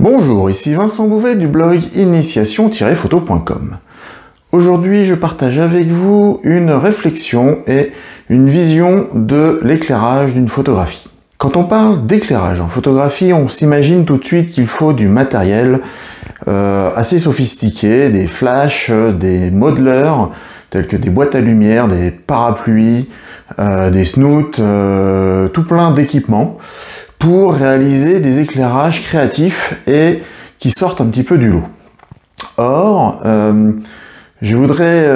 Bonjour, ici Vincent Bouvet du blog initiation-photo.com. Aujourd'hui, je partage avec vous une réflexion et une vision de l'éclairage d'une photographie. Quand on parle d'éclairage en photographie, on s'imagine tout de suite qu'il faut du matériel assez sophistiqué, des flashs, des modelers, tels que des boîtes à lumière, des parapluies, des snoots, tout plein d'équipements, pour réaliser des éclairages créatifs et qui sortent un petit peu du lot. Or, je voudrais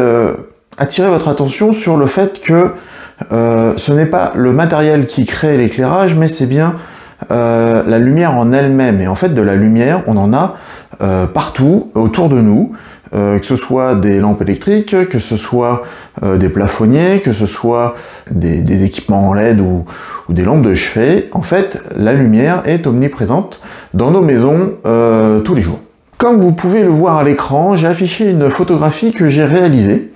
attirer votre attention sur le fait que ce n'est pas le matériel qui crée l'éclairage, mais c'est bien la lumière en elle-même. Et en fait, de la lumière, on en a partout autour de nous, que ce soit des lampes électriques, que ce soit des plafonniers, que ce soit des équipements en LED ou des lampes de chevet. En fait, la lumière est omniprésente dans nos maisons tous les jours. Comme vous pouvez le voir à l'écran, j'ai affiché une photographie que j'ai réalisée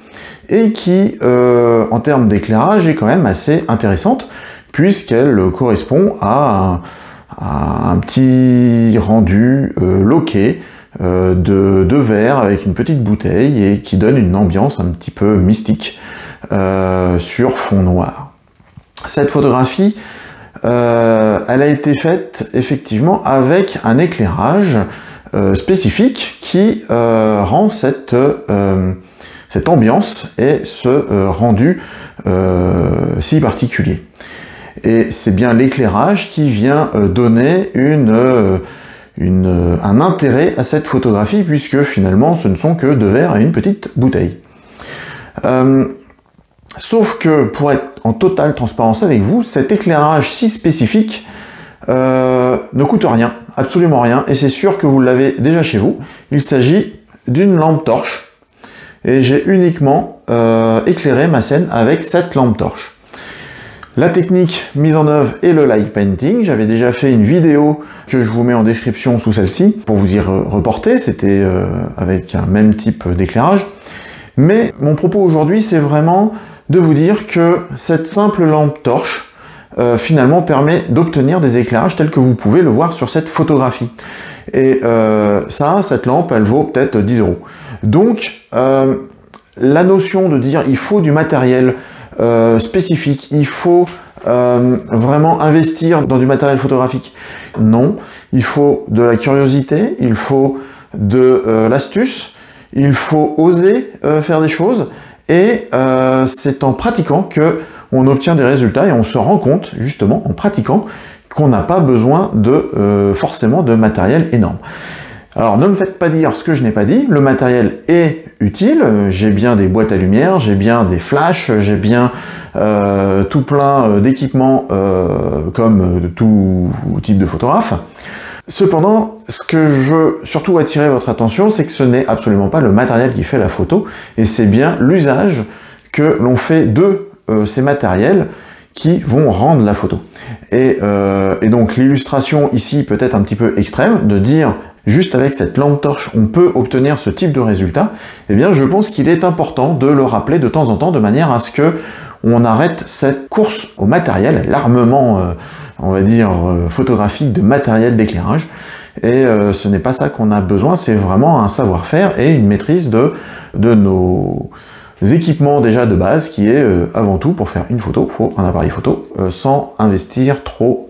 et qui, en termes d'éclairage, est quand même assez intéressante puisqu'elle correspond à un petit rendu loqué de verre avec une petite bouteille et qui donne une ambiance un petit peu mystique sur fond noir. Cette photographie, elle a été faite effectivement avec un éclairage spécifique qui rend cette ambiance et ce rendu si particulier. Et c'est bien l'éclairage qui vient donner un intérêt à cette photographie, puisque finalement ce ne sont que deux verres et une petite bouteille. Sauf que, pour être en totale transparence avec vous, cet éclairage si spécifique ne coûte rien, absolument rien, et c'est sûr que vous l'avez déjà chez vous. Il s'agit d'une lampe torche, et j'ai uniquement éclairé ma scène avec cette lampe torche. La technique mise en œuvre est le light painting. J'avais déjà fait une vidéo que je vous mets en description sous celle-ci pour vous y reporter. C'était avec un même type d'éclairage. Mais mon propos aujourd'hui, c'est vraiment de vous dire que cette simple lampe torche finalement permet d'obtenir des éclairages tels que vous pouvez le voir sur cette photographie. Et cette lampe, elle vaut peut-être 10 €. Donc, la notion de dire il faut du matériel spécifique, il faut vraiment investir dans du matériel photographique. Non, il faut de la curiosité, il faut de l'astuce, il faut oser faire des choses, et c'est en pratiquant que on obtient des résultats, et on se rend compte, justement, en pratiquant, qu'on n'a pas besoin de forcément de matériel énorme. Alors, ne me faites pas dire ce que je n'ai pas dit, le matériel est utile, j'ai bien des boîtes à lumière, j'ai bien des flashs, j'ai bien tout plein d'équipements comme tout type de photographe. Cependant, ce que je veux surtout attirer votre attention, c'est que ce n'est absolument pas le matériel qui fait la photo, et c'est bien l'usage que l'on fait de ces matériels qui vont rendre la photo. Et donc l'illustration ici peut être un petit peu extrême, de dire juste avec cette lampe torche, on peut obtenir ce type de résultat. Eh bien, je pense qu'il est important de le rappeler de temps en temps, de manière à ce que on arrête cette course au matériel, l'armement, on va dire, photographique de matériel d'éclairage. Et ce n'est pas ça qu'on a besoin, c'est vraiment un savoir-faire et une maîtrise de nos équipements déjà de base, qui est avant tout, pour faire une photo, il faut un appareil photo, sans investir trop.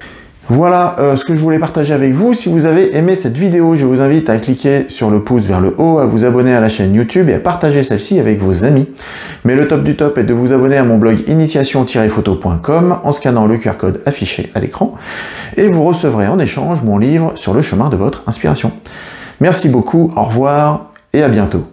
Voilà ce que je voulais partager avec vous. Si vous avez aimé cette vidéo, je vous invite à cliquer sur le pouce vers le haut, à vous abonner à la chaîne YouTube et à partager celle-ci avec vos amis. Mais le top du top est de vous abonner à mon blog initiation-photo.com en scannant le QR code affiché à l'écran, et vous recevrez en échange mon livre sur le chemin de votre inspiration. Merci beaucoup, au revoir et à bientôt.